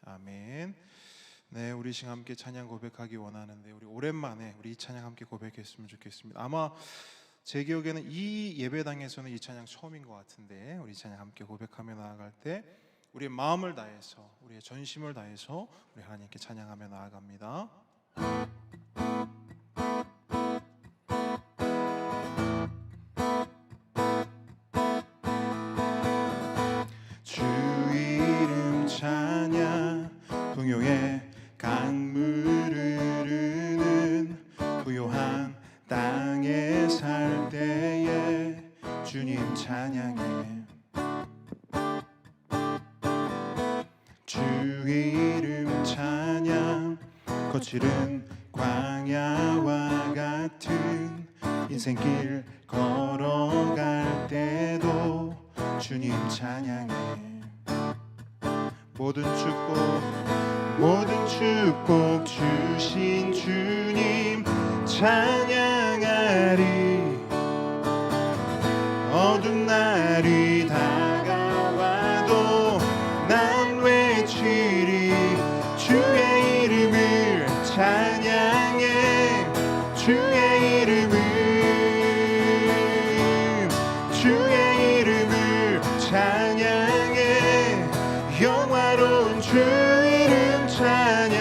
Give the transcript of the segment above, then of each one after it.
아멘. 네, 우리 지금 함께 찬양 고백하기 원하는데 우리 오랜만에 우리 이 찬양 함께 고백했으면 좋겠습니다. 아마 제 기억에는 이 예배당에서는 이 찬양 처음인 것 같은데 우리 찬양 함께 고백하며 나아갈 때 우리의 마음을 다해서 우리의 전심을 다해서 우리 하나님께 찬양하며 나아갑니다. 주 이름 찬양 동요의 강물 흐르는 부요한 땅에 살 때에 주님 찬양해 주 이름 찬양 거칠은 광야와 같은 인생길 걸어갈 때도 주님 찬양해 모든 축복 주신 주님 찬양하리 어두운 날이 다가와도 난 외치리 주의 이름을 찬양해 주의 이름을 찬양해 영화로운 주 이름 찬양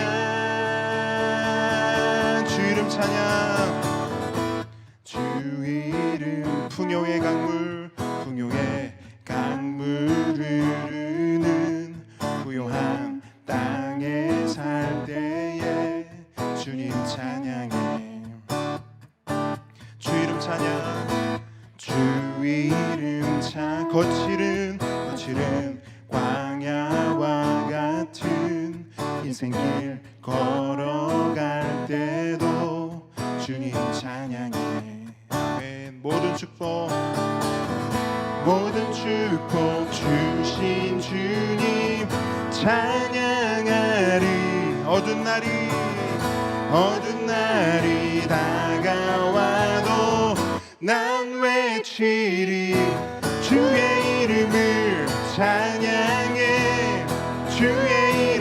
주 이름 찬양 주 이름 풍요의 강물 흐르는 부요한 땅에 살 때에 주님 찬양해 주 이름 찬양 주 이름 찬 거칠은 광야와 같은 인생길 걸어갈 때도 주님 찬양해 아멘. 모든 축복 주신 주님 찬양하리 어두운 날이 다가와도 난 외치리 주의 이름을 찬양해 주의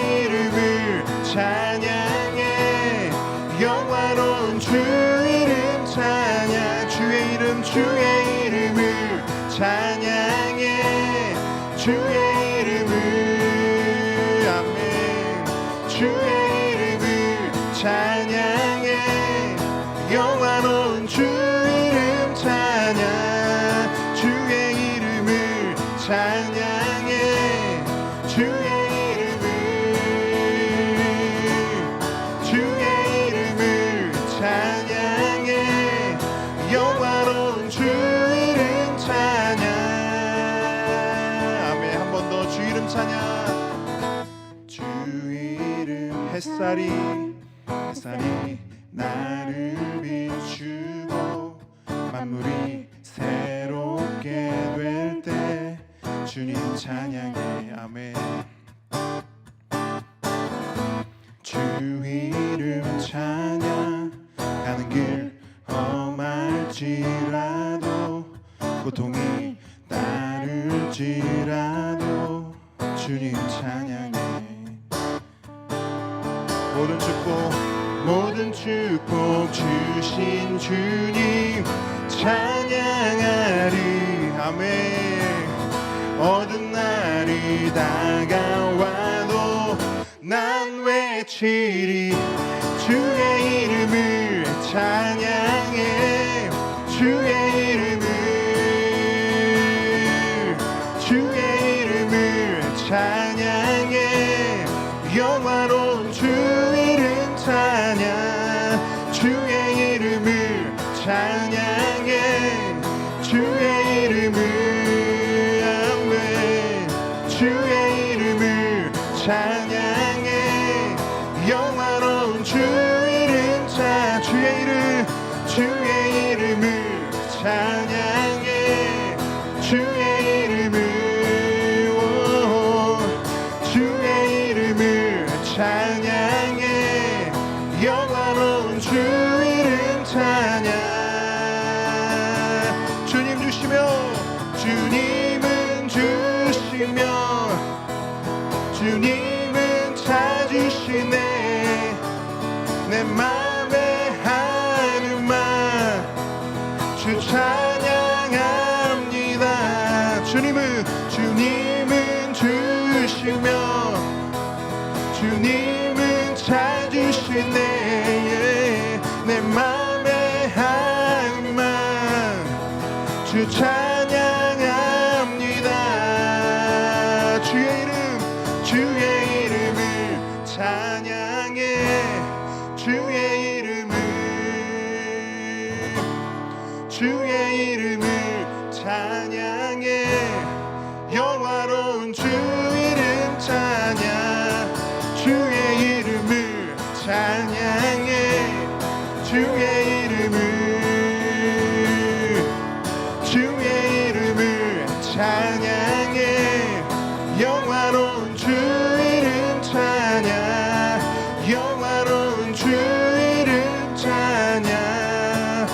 이름을 찬양해 영화로운 주 이름 찬양 주의 이름을 찬양해 주의 이름을 아멘 주의 이름을 찬양해 영화로운 주 이름 찬양 주의 이름을 찬양해 주의 이름을 찬양해 영화로운 주 이름 찬양 아멘 한 번 더 주 이름 찬양 주 이름 햇살이 나를 비추고 만물이 새롭게 될 때 주님 찬양해 아멘 주 이름 찬양 가는 길 험할지라도 고통이 따를지라도 주님 찬양해 모든 축복 주신 주님 찬양하리 아멘 어두운 날이 다가와도 난 외치리 주의 이름을 찬양해 주의 이름을 찬양해 영화로운 주 이름 찬양 주의 이름을 찬양해 주의 이름을 아멘 주의 이름을 찬양해 영화로운 주 이름 찬양 주의 주시면 주님은 찾으시네. 내 맘의 한음만 주 찬양합니다. 주님은 주시면 주님은 찾으시네. 내 맘의 한음만 주 찬양합니다. 주의 이름을 찬양해. 주의 이름을 찬양해. 영화로운 주 이름 찬양. 주의 이름을 찬양해. 주의 이름을 찬양해. 영화로운 주 이름 찬양. 영화로운 주 이름 찬양.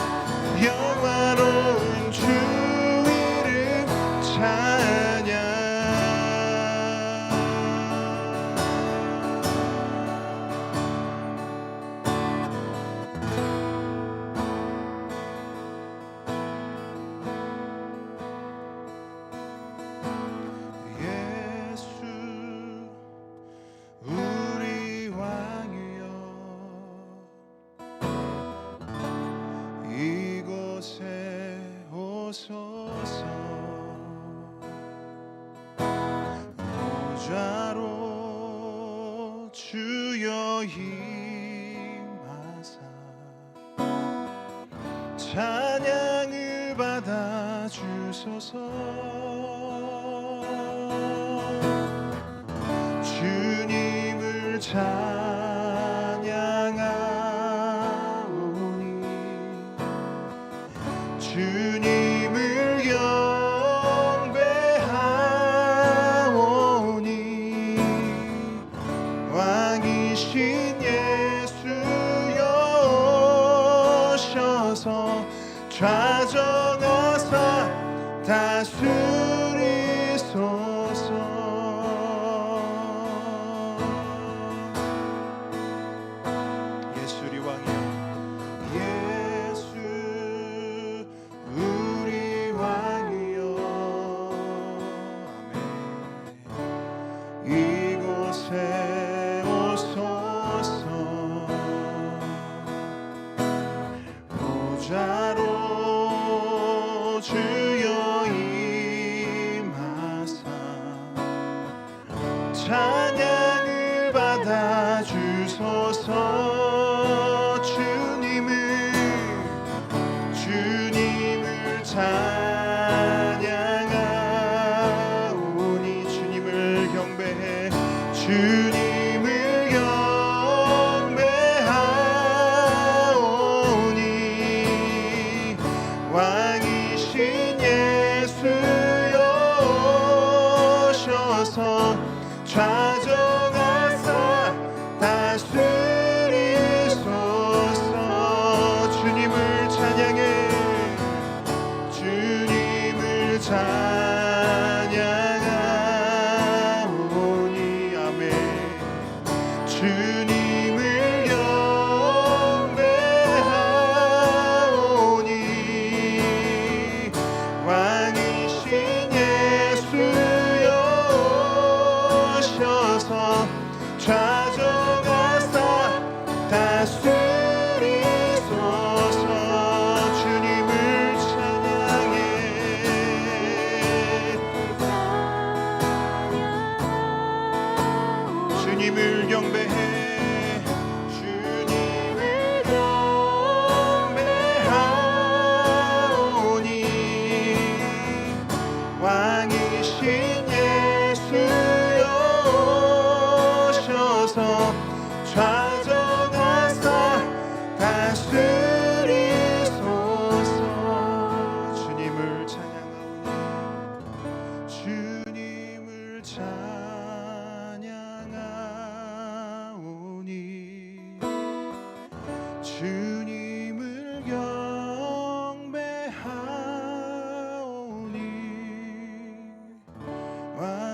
영화로운 주 이름 찬양. 보좌로 주여 임하사 찬양을 받아 주소서. 주님을 찬양하오니 주님을 경배하오니 왕이신 예수여 오셔서 좌정하사 다스리소서. 이곳에 오소서. 보좌로 주여 임하사 찬양을 받아 주소서. 주님을 찬양하오니 주님을 경배해. 주님을 경배하오니 왕이신 예수여 오셔서 좌정하사 다스리소서. 주님을 찬양해. 주님을 찬양하오니 아멘. 주님을 경배하오니 왕이신 예수여 오셔서 좌정하사 다스리소서. 주님을 찬양해. 주님을 경배해. 주님을 경배하오니 왕이신 예수여 오셔서 좌정하사 다스리소서. 주님을 찬양하오니 주님을 찬양하오니 주님을 경배하오니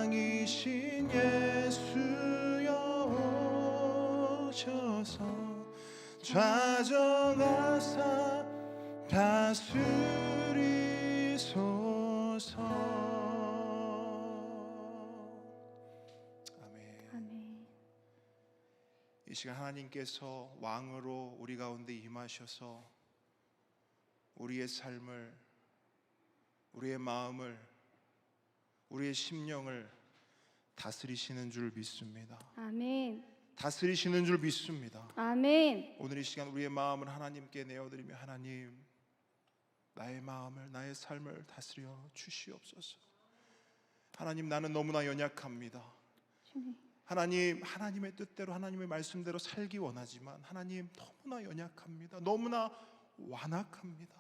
왕이신 예수여 오셔서 좌정하사 다스리소서. 아멘. 이 시간 하나님께서 왕으로 우리 가운데 임하셔서 우리의 삶을, 우리의 마음을, 우리의 심령을 다스리시는 줄 믿습니다. 아멘. 다스리시는 줄 믿습니다. 아멘. 오늘 이 시간 우리의 마음을 하나님께 내어드리며, 하나님, 나의 마음을, 나의 삶을 다스려 주시옵소서. 하나님, 나는 너무나 연약합니다. 하나님, 하나님의 뜻대로, 하나님의 말씀대로 살기 원하지만 하나님, 너무나 연약합니다. 너무나 완악합니다.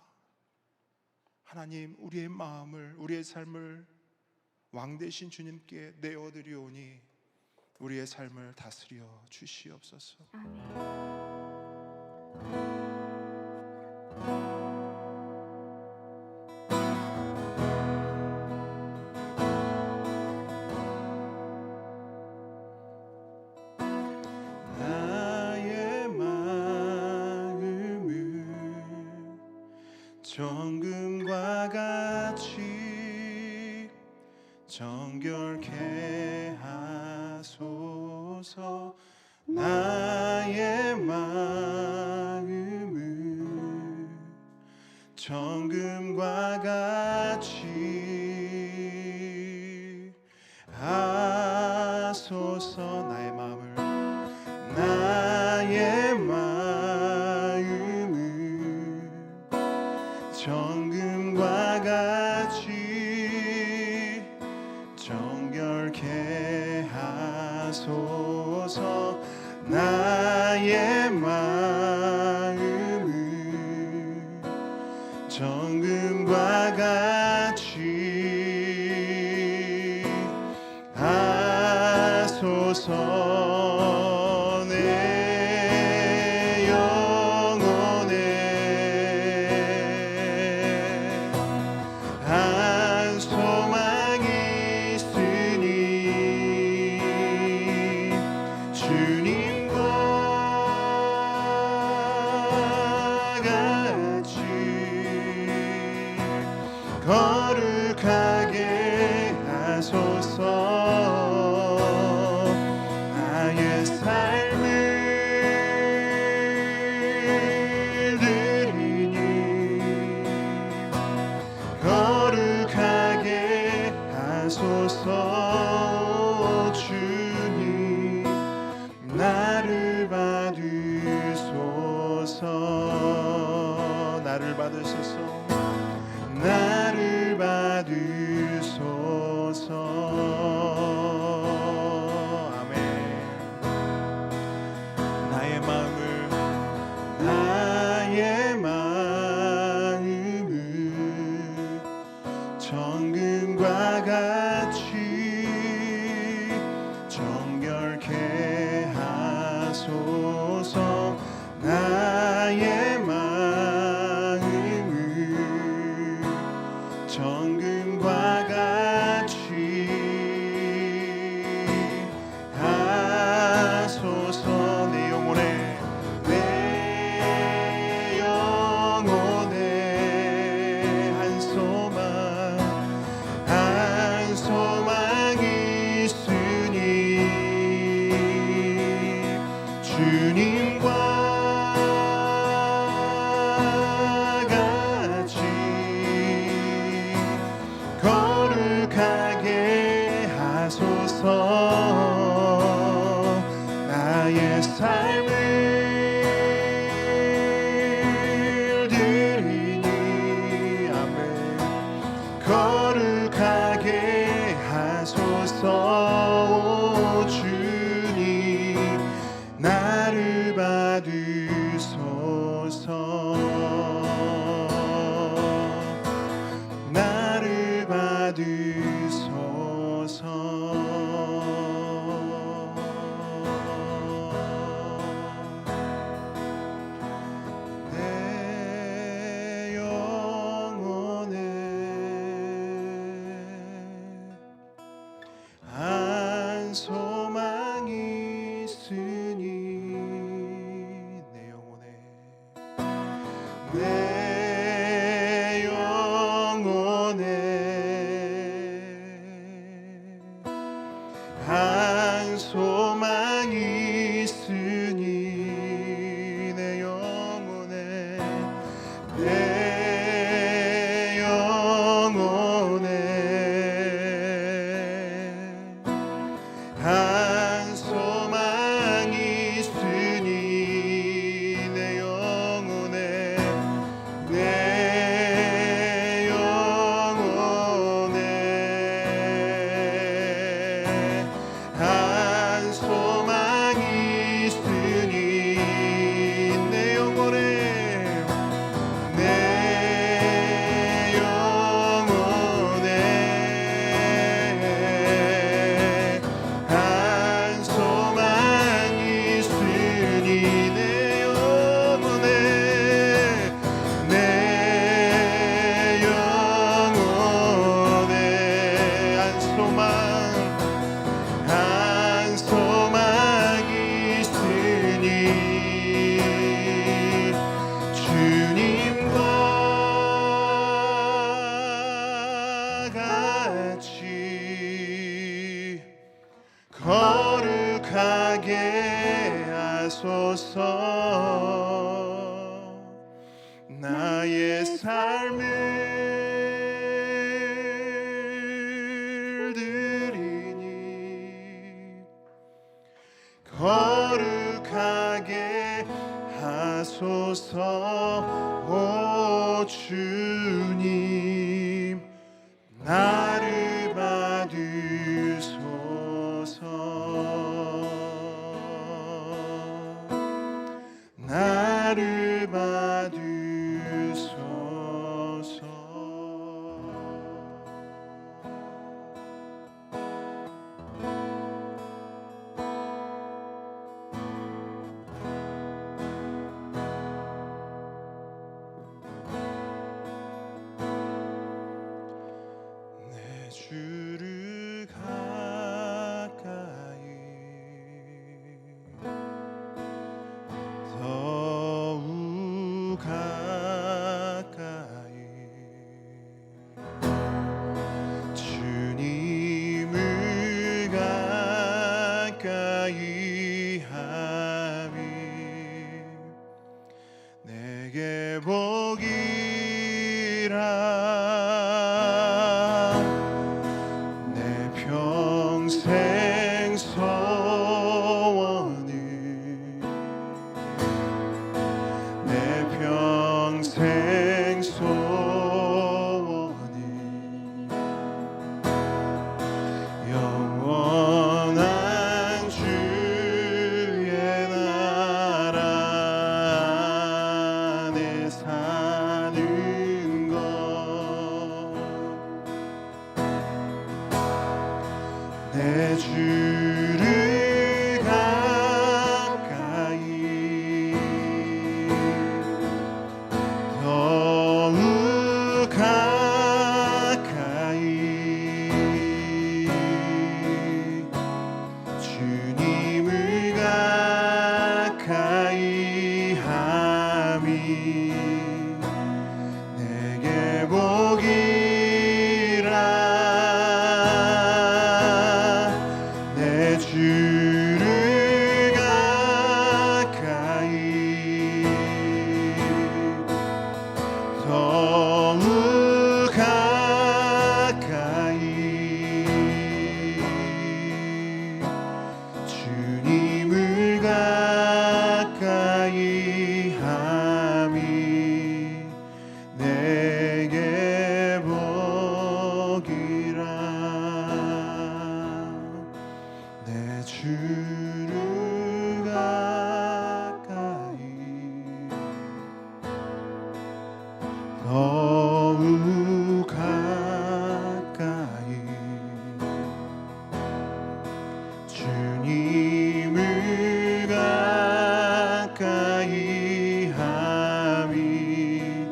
하나님, 우리의 마음을, 우리의 삶을 왕 되신 주님께 내어드리오니 우리의 삶을 다스려 주시옵소서. 나의 마음을 정금과 같이 정결케 하소서. 나의 마음을 정금과 같이 하소서. 나의 마음을, 나의 마음을 정금과 같이 정결케 하소서. 나의 마음을 정금과 같이 하소서. 내 영혼에 한 소망이 있으니 주님과 같이 거룩하게 하소서. 나의 삶을 드리니 거룩하게 하소서. 주님, 나를 받으소서. 나를 받으소서. 나를 받으소서. 아멘. 나의 마음을, 나의 마음을 정금과 같이 정결케 하소서. 나의 마음을 정금과 같이 하소서. 내 영혼에, 내 영혼에 한 소망, 한 소망이 있으니 주님과 같이 거룩하게 하소서. 나의 삶을 드리니 아멘. 거룩하게 하소서. 주님, 나를 받으소서. 나를 받으소서. 내 영혼에 한 소망이 있으니 내 영혼에 한 소망이 있으니 내 영혼에 한 소망이 있으니 내 영혼에 한 소망이 있으니 내 영혼에 한 소망이 있으니 내 영혼에 한 소망이 있으니 주님과 같이 거룩하게 하소서. 나의 삶을 드리니 거룩하게 하소서. 오 주님 나를 받으소서. 나를 받으소서. 내 주를 가까이 더욱 가까이 주님을 가까이 함이 내게 복이라. 내 평생 소원을 내 평생 소원을 영원한 주의 나라 안에 사는 것. 내 주를 가까이 더욱 가까이 주님을 가까이 함이 내게 복이라. 내 주를 가까이 더욱 가까이 주님을 가까이 함이 내게 복이라. 내 주를 가까이 더욱 가까이 주님을 가까이 함이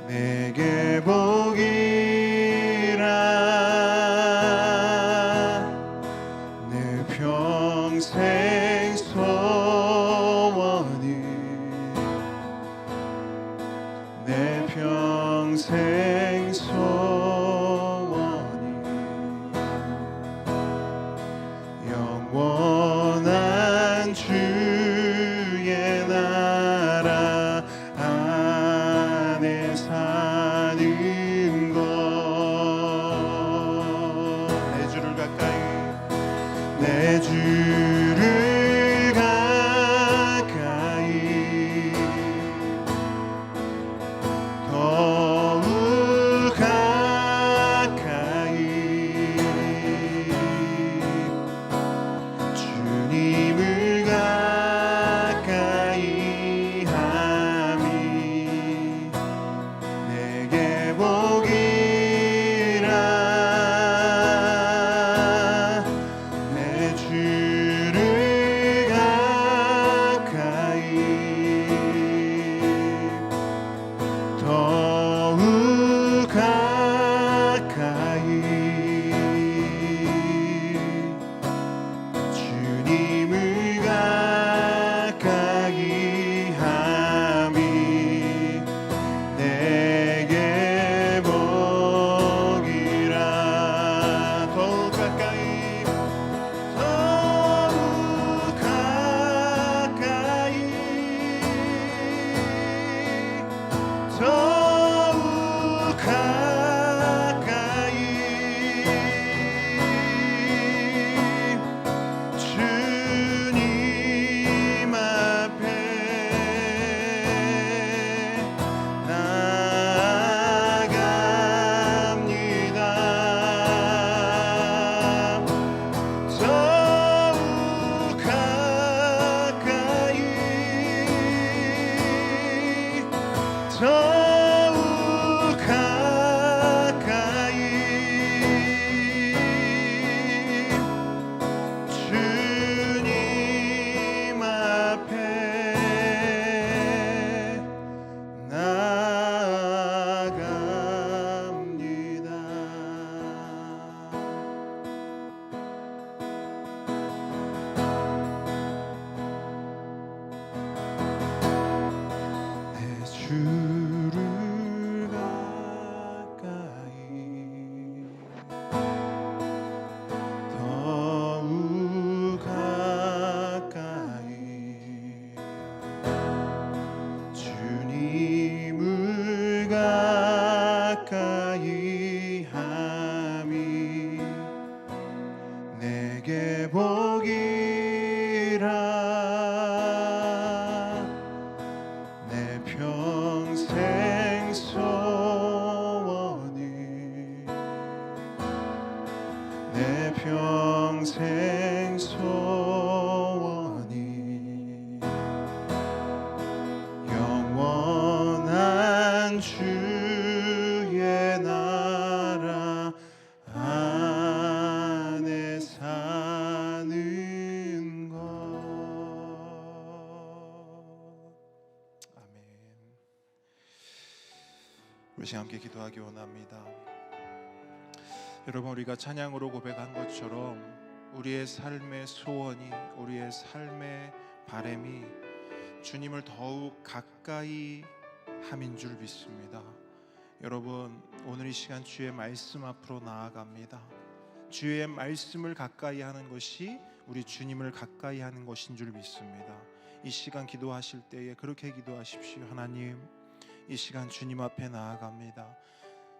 내게 복이라. 주의 나라 안에 사는 것 내 주를 가까이 내 주를 가까이 더욱 가까이 주님을 가까이 함이 내게 복이라 내 주를 가까이 더욱 가까이 주님을 가까이 함이 내게 복이라 더욱 가까이 더욱 가까이 더욱 가까이 주님 앞에 나아갑니다. 더욱 가까이 더욱 가까이 주님 앞에 나아갑니다. 내 주를 가까이 더욱 가까이 주님을 가까이 함이 내게 복이라 내 평생 소원이 내 평생 소원이 영원한 주의 나라 안에 사는 것. 아멘. 우리 시간 함께 기도하기 원합니다. 여러분, 우리가 찬양으로 고백한 것처럼 우리의 삶의 소원이, 우리의 삶의 바람이 주님을 더욱 가까이 함인 줄 믿습니다. 여러분, 오늘 이 시간 주의 말씀 앞으로 나아갑니다. 주의 말씀을 가까이 하는 것이 우리 주님을 가까이 하는 것인 줄 믿습니다. 이 시간 기도하실 때에 그렇게 기도하십시오. 하나님, 이 시간 주님 앞에 나아갑니다.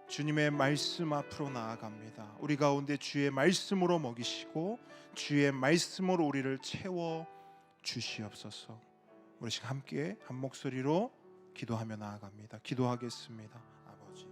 주님의 말씀 앞으로 나아갑니다. 우리 가운데 주의 말씀으로 먹이시고 주의 말씀으로 우리를 채워 주시옵소서. 우리 시간 함께 한 목소리로 기도하며 나아갑니다. 기도하겠습니다. 아버지,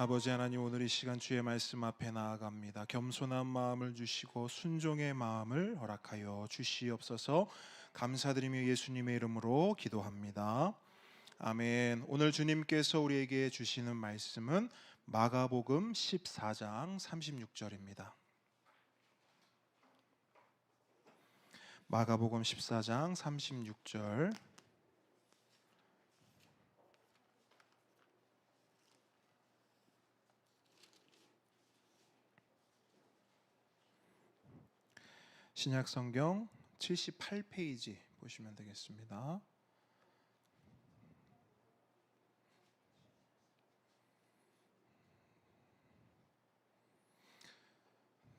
아버지 하나님, 오늘 이 시간 주의 말씀 앞에 나아갑니다. 겸손한 마음을 주시고 순종의 마음을 허락하여 주시옵소서. 감사드리며 예수님의 이름으로 기도합니다. 아멘. 오늘 주님께서 우리에게 주시는 말씀은 마가복음 14장 36절입니다. 마가복음 14장 36절. 신약성경 78페이지 보시면 되겠습니다.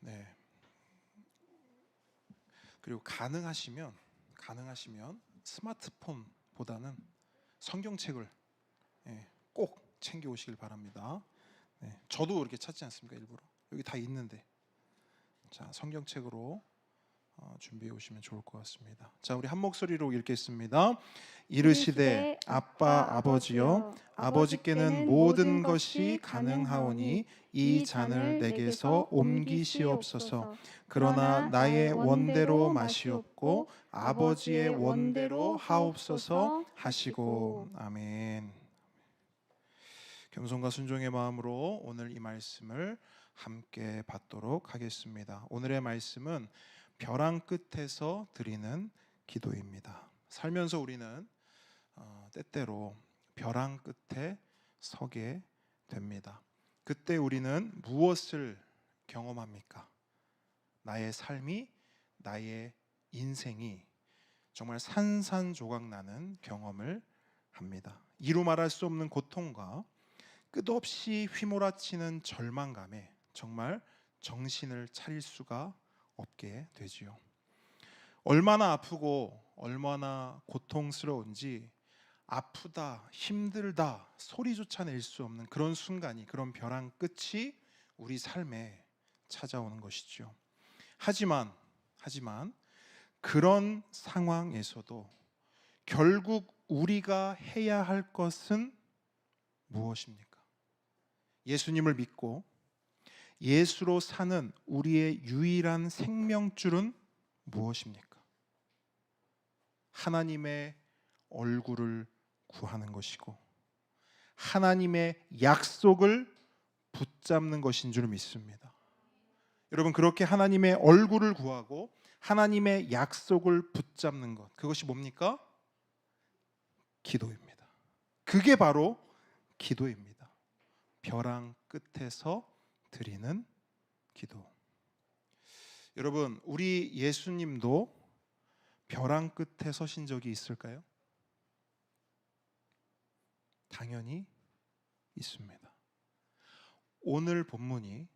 네. 그리고 가능하시면 스마트폰보다는 성경책을 꼭 챙겨 오시길 바랍니다. 네. 저도 이렇게 찾지 않습니까? 일부러 여기 다 있는데, 자, 성경책으로 준비해 오시면 좋을 것 같습니다. 자, 우리 한 목소리로 읽겠습니다. 이르시되 아빠 아버지여, 아버지께는 모든 것이 가능하오니 이 잔을 내게서 옮기시옵소서. 그러나 나의 원대로 마시옵고 아버지의 원대로 하옵소서 하시고. 아멘. 겸손과 순종의 마음으로 오늘 이 말씀을 함께 받도록 하겠습니다. 오늘의 말씀은 벼랑 끝에서 드리는 기도입니다. 살면서 우리는 때때로 벼랑 끝에 서게 됩니다. 그때 우리는 무엇을 경험합니까? 나의 삶이, 나의 인생이 정말 산산조각 나는 경험을 합니다. 이루 말할 수 없는 고통과 끝없이 휘몰아치는 절망감에 정말 정신을 차릴 수가 없게 되지요. 얼마나 아프고 얼마나 고통스러운지, 아프다, 힘들다 소리조차 낼 수 없는 그런 순간이, 그런 벼랑 끝이 우리 삶에 찾아오는 것이죠. 하지만 그런 상황에서도 결국 우리가 해야 할 것은 무엇입니까? 예수님을 믿고 예수로 사는 우리의 유일한 생명줄은 무엇입니까? 하나님의 얼굴을 구하는 것이고 하나님의 약속을 붙잡는 것인 줄 믿습니다. 여러분, 그렇게 하나님의 얼굴을 구하고 하나님의 약속을 붙잡는 것, 그것이 뭡니까? 기도입니다. 그게 바로 기도입니다. 벼랑 끝에서 드리는 기도. 여러분, 우리 예수님도 벼랑 끝에 서신 적이 있을까요? 당연히 있습니다. 오늘 본문이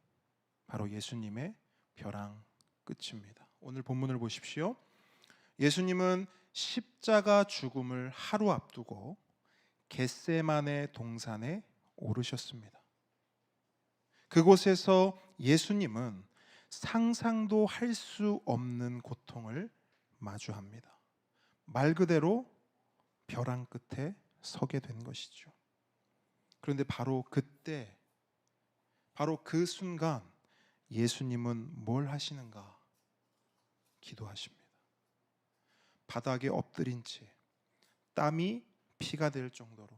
바로 예수님의 벼랑 끝입니다. 오늘 본문을 보십시오. 예수님은 십자가 죽음을 하루 앞두고 겟세마네 동산에 오르셨습니다. 그곳에서 예수님은 상상도 할 수 없는 고통을 마주합니다. 말 그대로 벼랑 끝에 서게 된 것이죠. 그런데 바로 그때, 바로 그 순간 예수님은 뭘 하시는가? 기도하십니다. 바닥에 엎드린 채 땀이 피가 될 정도로,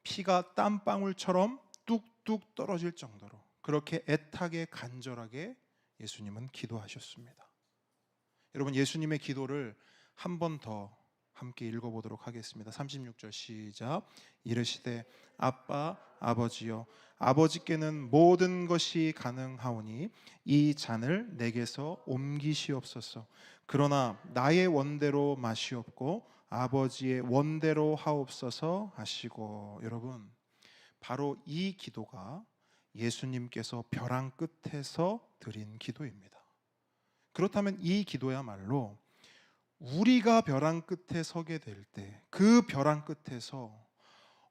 피가 땀방울처럼 뚝뚝 떨어질 정도로 그렇게 애타게 간절하게 예수님은 기도하셨습니다. 여러분, 예수님의 기도를 한 번 더 함께 읽어보도록 하겠습니다. 36절 시작. 이르시되 아빠 아버지여, 아버지께는 모든 것이 가능하오니 이 잔을 내게서 옮기시옵소서. 그러나 나의 원대로 마시옵고 아버지의 원대로 하옵소서 하시고. 여러분, 바로 이 기도가 예수님께서 벼랑 끝에서 드린 기도입니다. 그렇다면 이 기도야말로 우리가 벼랑 끝에 서게 될 때 그 벼랑 끝에서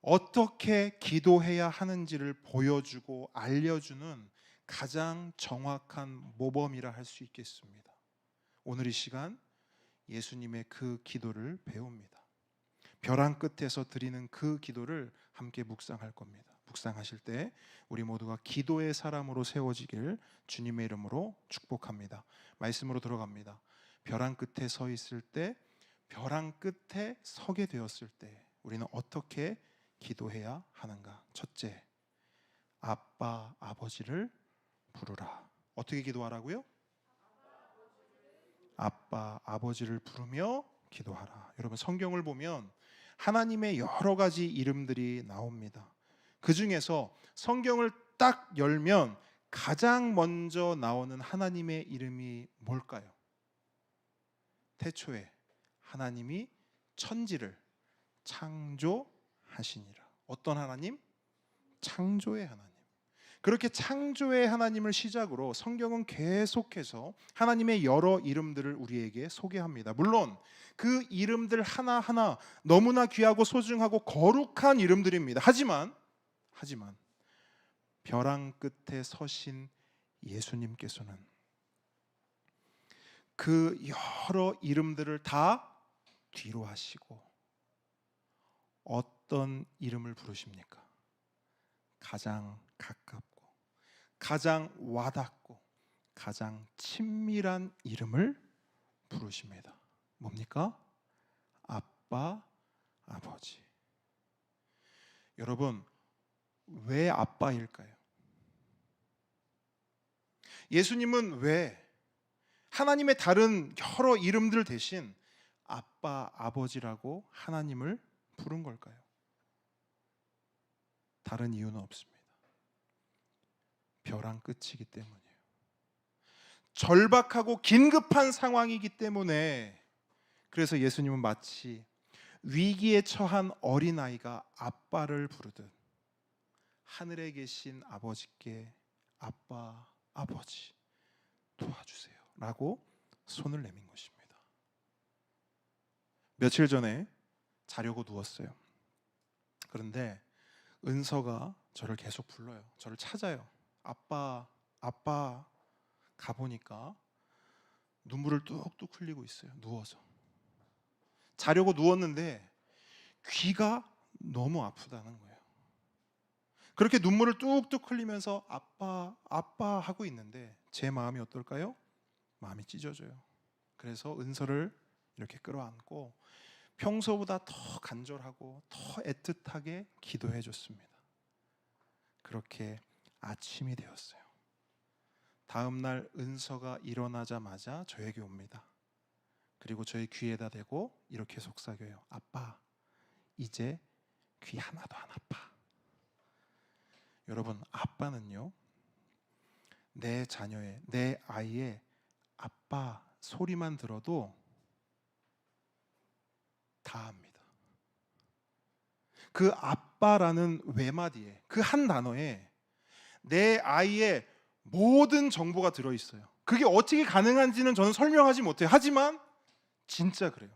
어떻게 기도해야 하는지를 보여주고 알려주는 가장 정확한 모범이라 할 수 있겠습니다. 오늘 이 시간 예수님의 그 기도를 배웁니다. 벼랑 끝에서 드리는 그 기도를 함께 묵상할 겁니다. 묵상하실 때 우리 모두가 기도의 사람으로 세워지길 주님의 이름으로 축복합니다. 말씀으로 들어갑니다. 벼랑 끝에 서 있을 때, 벼랑 끝에 서게 되었을 때 우리는 어떻게 기도해야 하는가? 첫째, 아빠, 아버지를 부르라. 어떻게 기도하라고요? 아빠, 아버지를 부르며 기도하라. 여러분, 성경을 보면 하나님의 여러 가지 이름들이 나옵니다. 그 중에서 성경을 딱 열면 가장 먼저 나오는 하나님의 이름이 뭘까요? 태초에 하나님이 천지를 창조하시니라. 어떤 하나님? 창조의 하나님. 그렇게 창조의 하나님을 시작으로 성경은 계속해서 하나님의 여러 이름들을 우리에게 소개합니다. 물론 그 이름들 하나하나 너무나 귀하고 소중하고 거룩한 이름들입니다. 하지만 벼랑 끝에 서신 예수님께서는 그 여러 이름들을 다 뒤로 하시고 어떤 이름을 부르십니까? 가장 가깝고 가장 와닿고 가장 친밀한 이름을 부르십니다. 뭡니까? 아빠, 아버지. 여러분, 왜 아빠일까요? 예수님은 왜 하나님의 다른 여러 이름들 대신 아빠, 아버지라고 하나님을 부른 걸까요? 다른 이유는 없습니다. 벼랑 끝이기 때문이에요. 절박하고 긴급한 상황이기 때문에, 그래서 예수님은 마치 위기에 처한 어린아이가 아빠를 부르듯 하늘에 계신 아버지께 아빠, 아버지 도와주세요 라고 손을 내민 것입니다. 며칠 전에 자려고 누웠어요. 그런데 은서가 저를 계속 불러요. 저를 찾아요. 아빠, 아빠. 가보니까 눈물을 뚝뚝 흘리고 있어요. 누워서. 자려고 누웠는데 귀가 너무 아프다는 거예요. 그렇게 눈물을 뚝뚝 흘리면서 아빠, 아빠 하고 있는데 제 마음이 어떨까요? 마음이 찢어져요. 그래서 은서를 이렇게 끌어안고 평소보다 더 간절하고 더 애틋하게 기도해 줬습니다. 그렇게 아침이 되었어요. 다음 날 은서가 일어나자마자 저에게 옵니다. 그리고 저의 귀에다 대고 이렇게 속삭여요. 아빠, 이제 귀 하나도 안 아파. 여러분, 아빠는요, 내 자녀의, 내 아이의 아빠 소리만 들어도 다 압니다. 그 아빠라는 외마디에, 그 한 단어에 내 아이의 모든 정보가 들어있어요. 그게 어떻게 가능한지는 저는 설명하지 못해요. 하지만 진짜 그래요.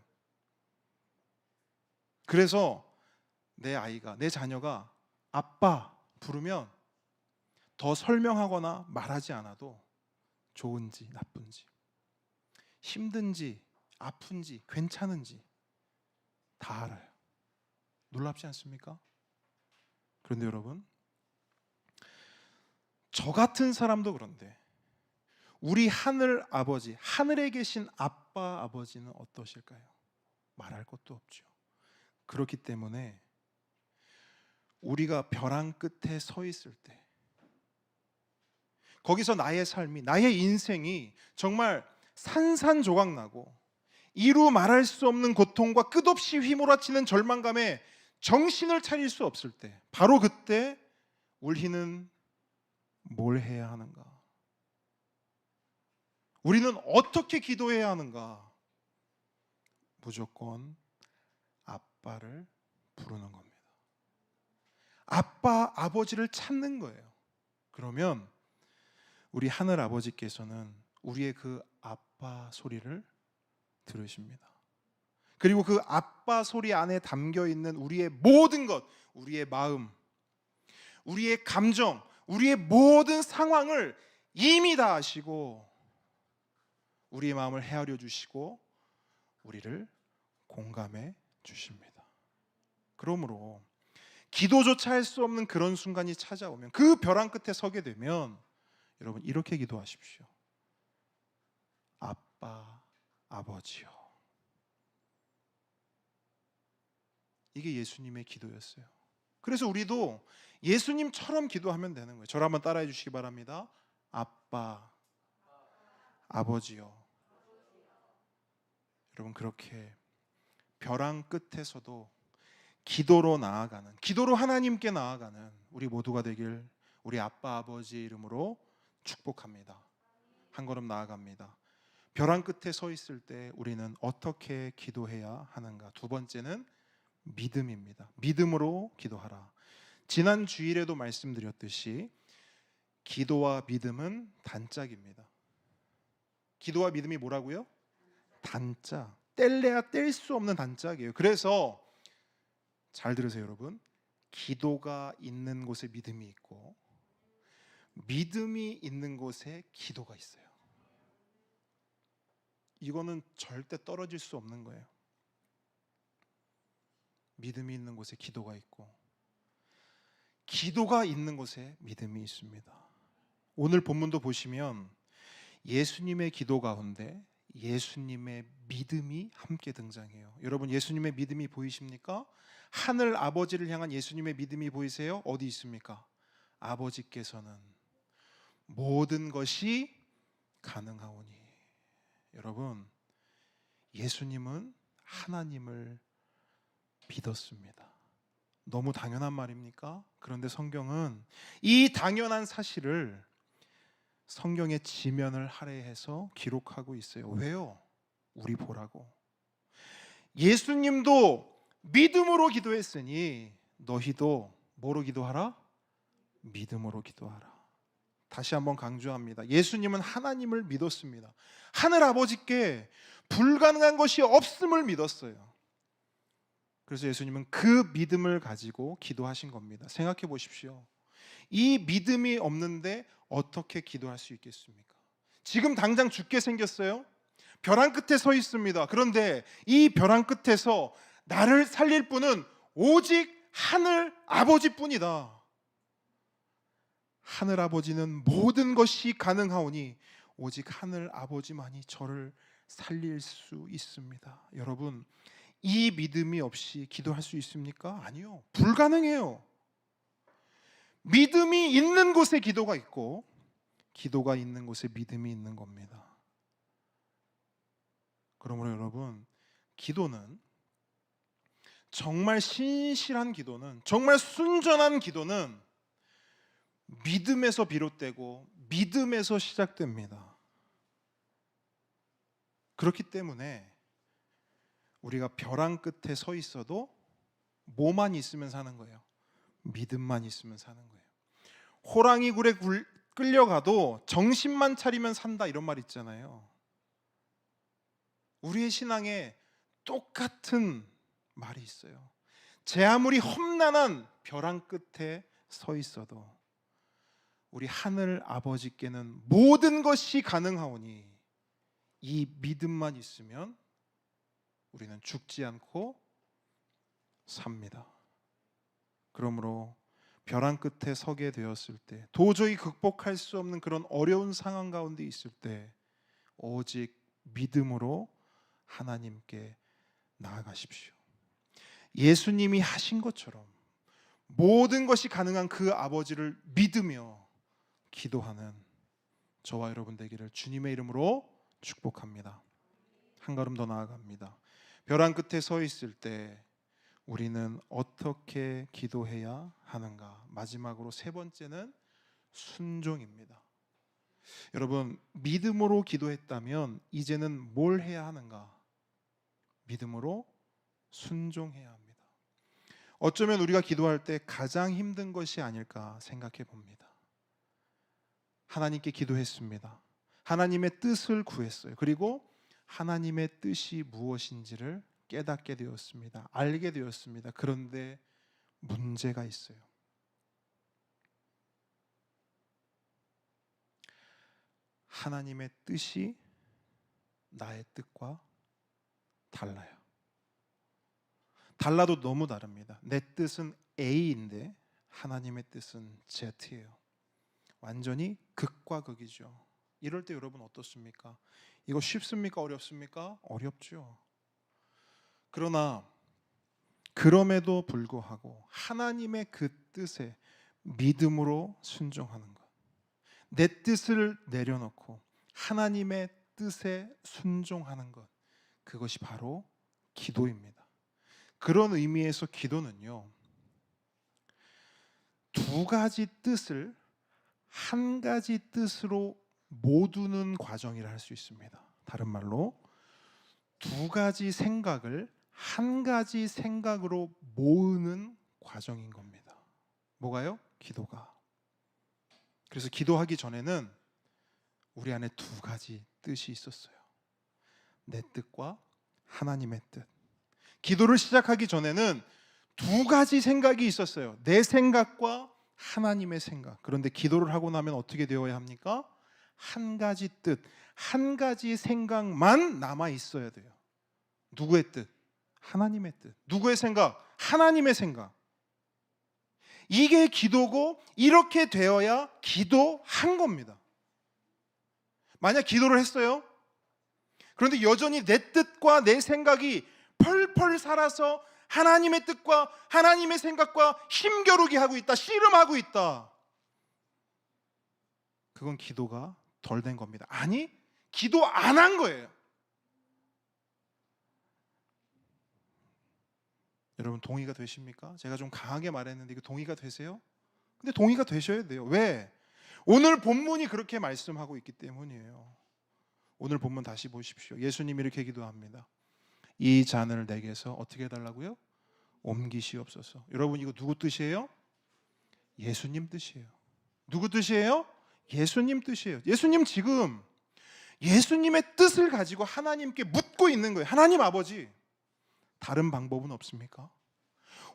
그래서 내 아이가, 내 자녀가 아빠 부르면 더 설명하거나 말하지 않아도 좋은지 나쁜지, 힘든지 아픈지 괜찮은지 다 알아요. 놀랍지 않습니까? 그런데 여러분, 저 같은 사람도 그런데 우리 하늘 아버지, 하늘에 계신 아빠 아버지는 어떠실까요? 말할 것도 없죠. 그렇기 때문에 우리가 벼랑 끝에 서 있을 때, 거기서 나의 삶이, 나의 인생이 정말 산산조각나고 이루 말할 수 없는 고통과 끝없이 휘몰아치는 절망감에 정신을 차릴 수 없을 때, 바로 그때 우리는 뭘 해야 하는가? 우리는 어떻게 기도해야 하는가? 무조건 아빠를 부르는 겁니다. 아빠, 아버지를 찾는 거예요. 그러면 우리 하늘 아버지께서는 우리의 그 아빠 소리를 들으십니다. 그리고 그 아빠 소리 안에 담겨 있는 우리의 모든 것, 우리의 마음, 우리의 감정, 우리의 모든 상황을 이미 다 아시고 우리의 마음을 헤아려 주시고 우리를 공감해 주십니다. 그러므로 기도조차 할 수 없는 그런 순간이 찾아오면, 그 벼랑 끝에 서게 되면 여러분 이렇게 기도하십시오. 아빠, 아버지요. 이게 예수님의 기도였어요. 그래서 우리도 예수님처럼 기도하면 되는 거예요. 저를 한번 따라해 주시기 바랍니다. 아빠, 아버지요. 여러분 그렇게 벼랑 끝에서도 기도로 나아가는, 기도로 하나님께 나아가는 우리 모두가 되길 우리 아빠 아버지의 이름으로 축복합니다. 한 걸음 나아갑니다. 벼랑 끝에 서 있을 때 우리는 어떻게 기도해야 하는가? 두 번째는 믿음입니다. 믿음으로 기도하라. 지난 주일에도 말씀드렸듯이 기도와 믿음은 단짝입니다. 기도와 믿음이 뭐라고요? 단짝. 뗄래야 뗄 수 없는 단짝이에요. 그래서 잘 들으세요, 여러분. 기도가 있는 곳에 믿음이 있고 믿음이 있는 곳에 기도가 있어요. 이거는 절대 떨어질 수 없는 거예요. 믿음이 있는 곳에 기도가 있고 기도가 있는 곳에 믿음이 있습니다. 오늘 본문도 보시면 예수님의 기도 가운데 예수님의 믿음이 함께 등장해요. 여러분 예수님의 믿음이 보이십니까? 하늘 아버지를 향한 예수님의 믿음이 보이세요? 어디 있습니까? 아버지께서는 모든 것이 가능하오니. 여러분 예수님은 하나님을 믿었습니다. 너무 당연한 말입니까? 그런데 성경은 이 당연한 사실을 성경의 지면을 할애해서 기록하고 있어요. 왜요? 우리 보라고. 예수님도 믿음으로 기도했으니 너희도 뭐로 기도하라? 믿음으로 기도하라. 다시 한번 강조합니다. 예수님은 하나님을 믿었습니다. 하늘 아버지께 불가능한 것이 없음을 믿었어요. 그래서 예수님은 그 믿음을 가지고 기도하신 겁니다. 생각해 보십시오. 이 믿음이 없는데 어떻게 기도할 수 있겠습니까? 지금 당장 죽게 생겼어요. 벼랑 끝에 서 있습니다. 그런데 이 벼랑 끝에서 나를 살릴 분은 오직 하늘 아버지뿐이다. 하늘 아버지는 모든 것이 가능하오니 오직 하늘 아버지만이 저를 살릴 수 있습니다. 여러분 이 믿음이 없이 기도할 수 있습니까? 아니요. 불가능해요. 믿음이 있는 곳에 기도가 있고 기도가 있는 곳에 믿음이 있는 겁니다. 그러므로 여러분 기도는 정말 신실한 기도는, 정말 순전한 기도는 믿음에서 비롯되고 믿음에서 시작됩니다. 그렇기 때문에 우리가 벼랑 끝에 서 있어도 뭐만 있으면 사는 거예요? 믿음만 있으면 사는 거예요. 호랑이 굴에 끌려가도 정신만 차리면 산다 이런 말 있잖아요. 우리의 신앙에 똑같은 말이 있어요. 제 아무리 험난한 벼랑 끝에 서 있어도 우리 하늘 아버지께는 모든 것이 가능하오니 이 믿음만 있으면 우리는 죽지 않고 삽니다. 그러므로 벼랑 끝에 서게 되었을 때, 도저히 극복할 수 없는 그런 어려운 상황 가운데 있을 때 오직 믿음으로 하나님께 나아가십시오. 예수님이 하신 것처럼 모든 것이 가능한 그 아버지를 믿으며 기도하는 저와 여러분 되기를 주님의 이름으로 축복합니다. 한 걸음 더 나아갑니다. 벼랑 끝에 서 있을 때 우리는 어떻게 기도해야 하는가? 마지막으로 세 번째는 순종입니다. 여러분 믿음으로 기도했다면 이제는 뭘 해야 하는가? 믿음으로 순종해야 합니다. 어쩌면 우리가 기도할 때 가장 힘든 것이 아닐까 생각해 봅니다. 하나님께 기도했습니다. 하나님의 뜻을 구했어요. 그리고 하나님의 뜻이 무엇인지를 깨닫게 되었습니다. 알게 되었습니다. 그런데 문제가 있어요. 하나님의 뜻이 나의 뜻과 달라요. 달라도 너무 다릅니다. 내 뜻은 A인데 하나님의 뜻은 Z예요. 완전히 극과 극이죠. 이럴 때 여러분 어떻습니까? 이거 쉽습니까? 어렵습니까? 어렵죠. 그러나 그럼에도 불구하고 하나님의 그 뜻에 믿음으로 순종하는 것, 내 뜻을 내려놓고 하나님의 뜻에 순종하는 것, 그것이 바로 기도입니다. 그런 의미에서 기도는요, 두 가지 뜻을 한 가지 뜻으로 모두는 과정이라 할 수 있습니다. 다른 말로 두 가지 생각을 한 가지 생각으로 모으는 과정인 겁니다. 뭐가요? 기도가. 그래서 기도하기 전에는 우리 안에 두 가지 뜻이 있었어요. 내 뜻과 하나님의 뜻. 기도를 시작하기 전에는 두 가지 생각이 있었어요. 내 생각과 하나님의 생각. 그런데 기도를 하고 나면 어떻게 되어야 합니까? 한 가지 뜻, 한 가지 생각만 남아 있어야 돼요. 누구의 뜻? 하나님의 뜻. 누구의 생각? 하나님의 생각. 이게 기도고 이렇게 되어야 기도한 겁니다. 만약 기도를 했어요? 그런데 여전히 내 뜻과 내 생각이 펄펄 살아서 하나님의 뜻과 하나님의 생각과 힘겨루기 하고 있다, 씨름하고 있다. 그건 기도가 덜 된 겁니다. 아니, 기도 안 한 거예요. 여러분 동의가 되십니까? 제가 좀 강하게 말했는데 이거 동의가 되세요? 근데 동의가 되셔야 돼요. 왜? 오늘 본문이 그렇게 말씀하고 있기 때문이에요. 오늘 본문 다시 보십시오. 예수님이 이렇게 기도합니다. 이 잔을 내게서 어떻게 해달라고요? 옮기시옵소서. 여러분 이거 누구 뜻이에요? 예수님 뜻이에요. 누구 뜻이에요? 예수님 뜻이에요. 예수님 지금 예수님의 뜻을 가지고 하나님께 묻고 있는 거예요. 하나님 아버지, 다른 방법은 없습니까?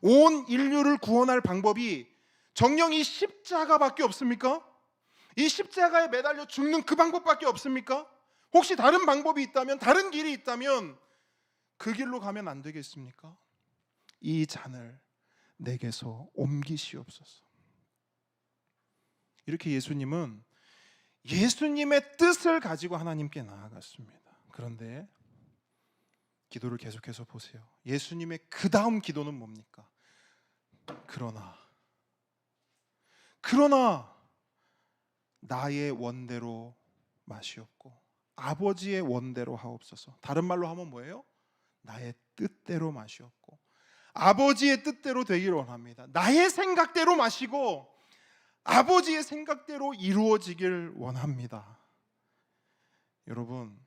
온 인류를 구원할 방법이 정녕 이 십자가밖에 없습니까? 이 십자가에 매달려 죽는 그 방법밖에 없습니까? 혹시 다른 방법이 있다면, 다른 길이 있다면 그 길로 가면 안 되겠습니까? 이 잔을 내게서 옮기시옵소서. 이렇게 예수님은 예수님의 뜻을 가지고 하나님께 나아갔습니다. 그런데 기도를 계속해서 보세요. 예수님의 그 다음 기도는 뭡니까? 그러나 나의 원대로 마시옵고 아버지의 원대로 하옵소서. 다른 말로 하면 뭐예요? 나의 뜻대로 마시옵고 아버지의 뜻대로 되기를 원합니다. 나의 생각대로 마시고 아버지의 생각대로 이루어지길 원합니다. 여러분,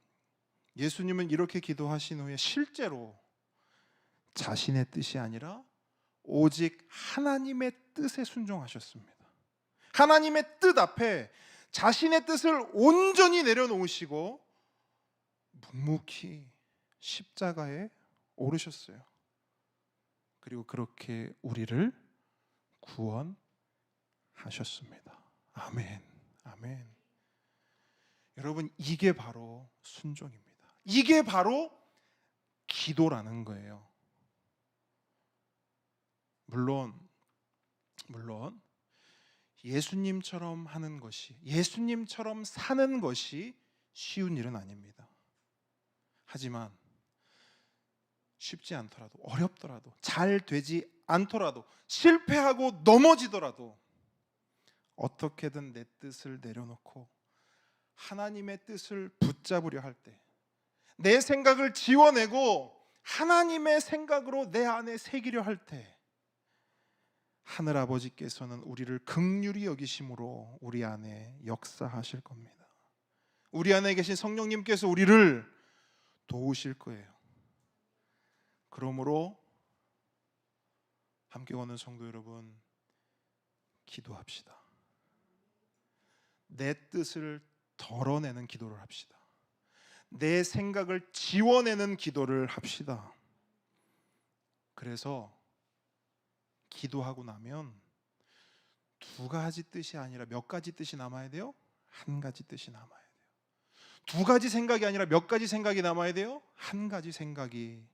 예수님은 이렇게 기도하신 후에 실제로 자신의 뜻이 아니라 오직 하나님의 뜻에 순종하셨습니다. 하나님의 뜻 앞에 자신의 뜻을 온전히 내려놓으시고 묵묵히 십자가에 오르셨어요. 그리고 그렇게 우리를 구원하셨습니다. 아멘. 아멘. 여러분, 이게 바로 순종입니다. 이게 바로 기도라는 거예요. 물론 예수님처럼 하는 것이, 예수님처럼 사는 것이 쉬운 일은 아닙니다. 하지만 쉽지 않더라도, 어렵더라도, 잘 되지 않더라도, 실패하고 넘어지더라도 어떻게든 내 뜻을 내려놓고 하나님의 뜻을 붙잡으려 할 때, 내 생각을 지워내고 하나님의 생각으로 내 안에 새기려 할 때, 하늘 아버지께서는 우리를 긍휼히 여기심으로 우리 안에 역사하실 겁니다. 우리 안에 계신 성령님께서 우리를 도우실 거예요. 그러므로 함께 오는 성도 여러분, 기도합시다. 내 뜻을 덜어내는 기도를 합시다. 내 생각을 지워내는 기도를 합시다. 그래서 기도하고 나면 두 가지 뜻이 아니라 몇 가지 뜻이 남아야 돼요? 한 가지 뜻이 남아야 돼요. 두 가지 생각이 아니라 몇 가지 생각이 남아야 돼요? 한 가지 생각이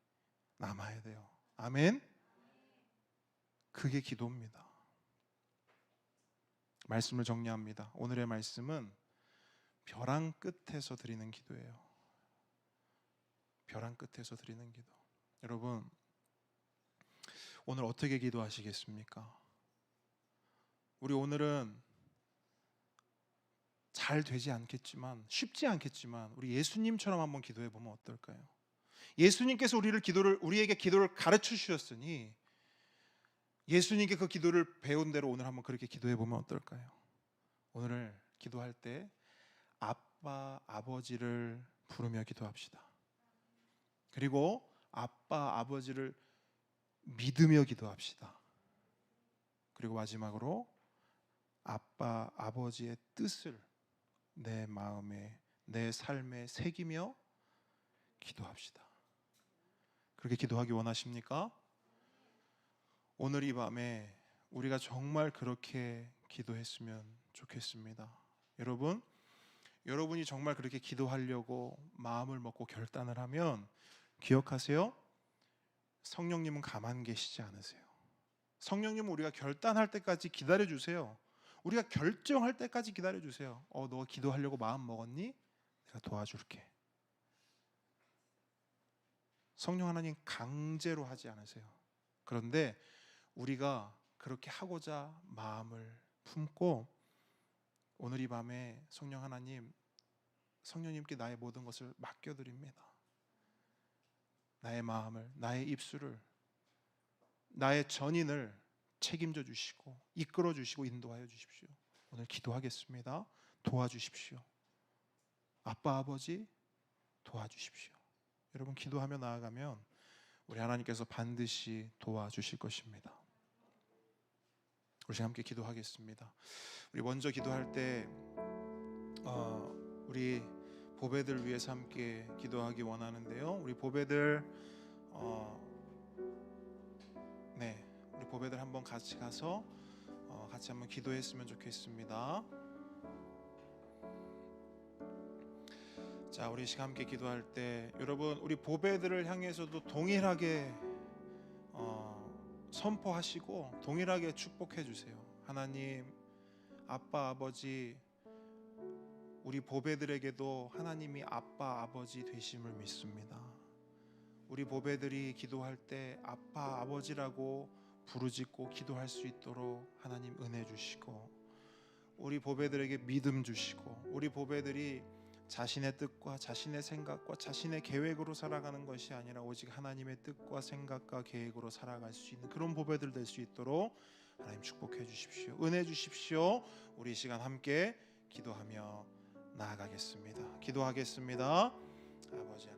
남아야 돼요. 아멘. 그게 기도입니다. 말씀을 정리합니다. 오늘의 말씀은 벼랑 끝에서 드리는 기도예요. 벼랑 끝에서 드리는 기도. 여러분, 오늘 어떻게 기도하시겠습니까? 우리 오늘은 잘 되지 않겠지만, 쉽지 않겠지만 우리 예수님처럼 한번 기도해 보면 어떨까요? 예수님께서 우리에게 기도를 가르쳐 주셨으니 예수님께 그 기도를 배운 대로 오늘 한번 그렇게 기도해 보면 어떨까요? 오늘 기도할 때 아빠, 아버지를 부르며 기도합시다. 그리고 아빠, 아버지를 믿으며 기도합시다. 그리고 마지막으로 아빠, 아버지의 뜻을 내 마음에, 내 삶에 새기며 기도합시다. 그렇게 기도하기 원하십니까? 오늘 이 밤에 우리가 정말 그렇게 기도했으면 좋겠습니다. 여러분이 정말 그렇게 기도하려고 마음을 먹고 결단을 하면 기억하세요. 성령님은 가만 계시지 않으세요. 성령님은 우리가 결단할 때까지 기다려주세요. 우리가 결정할 때까지 기다려주세요. 너 기도하려고 마음 먹었니? 내가 도와줄게. 성령 하나님 강제로 하지 않으세요. 그런데 우리가 그렇게 하고자 마음을 품고 오늘 이 밤에 성령님께 나의 모든 것을 맡겨드립니다. 나의 마음을, 나의 입술을, 나의 전인을 책임져 주시고 이끌어 주시고 인도하여 주십시오. 오늘 기도하겠습니다. 도와주십시오. 아빠, 아버지 도와주십시오. 여러분, 기도하며 나아가면 우리 하나님께서 반드시 도와주실 것입니다. 우리 함께 기도하겠습니다. 우리 먼저 기도할 때 우리 보배들 위해서 함께 기도하기 원하는데요. 우리 보배들 우리 보배들 한번 같이 가서 같이 한번 기도했으면 좋겠습니다. 자, 우리 시간 함께 기도할 때 여러분, 우리 보배들을 향해서도 동일하게 선포하시고 동일하게 축복해 주세요. 하나님, 아빠, 아버지, 우리 보배들에게도 하나님이 아빠, 아버지 되심을 믿습니다. 우리 보배들이 기도할 때 아빠, 아버지라고 부르짖고 기도할 수 있도록 하나님 은혜 주시고, 우리 보배들에게 믿음 주시고, 우리 보배들이 자신의 뜻과 자신의 생각과 자신의 계획으로 살아가는 것이 아니라 오직 하나님의 뜻과 생각과 계획으로 살아갈 수 있는 그런 보배들 될 수 있도록 하나님 축복해 주십시오. 은혜 주십시오. 우리 시간 함께 기도하며 나아가겠습니다. 기도하겠습니다. 아버지 하나님,